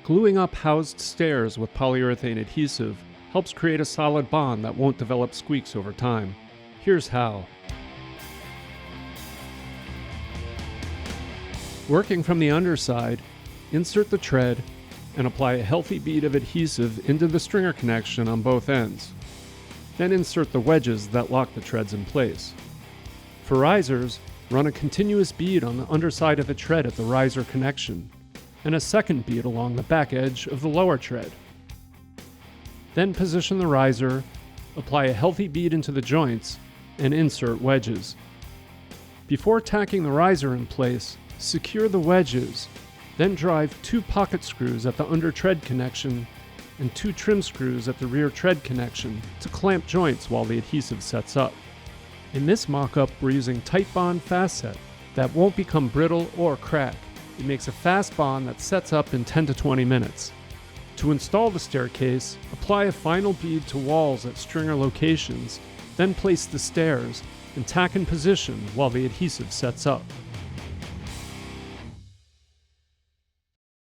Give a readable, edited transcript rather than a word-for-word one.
Gluing up housed stairs with polyurethane adhesive helps create a solid bond that won't develop squeaks over time. Here's how. Working from the underside, insert the tread and apply a healthy bead of adhesive into the stringer connection on both ends. Then insert the wedges that lock the treads in place. For risers, run a continuous bead on the underside of the tread at the riser connection, and a second bead along the back edge of the lower tread. Then position the riser, apply a healthy bead into the joints, and insert wedges. Before tacking the riser in place, secure the wedges, then drive 2 pocket screws at the under tread connection and 2 trim screws at the rear tread connection to clamp joints while the adhesive sets up. In this mock-up, we're using Tight Bond Fast Set that won't become brittle or crack. It makes a fast bond that sets up in 10 to 20 minutes. To install the staircase, apply a final bead to walls at stringer locations, then place the stairs and tack in position while the adhesive sets up.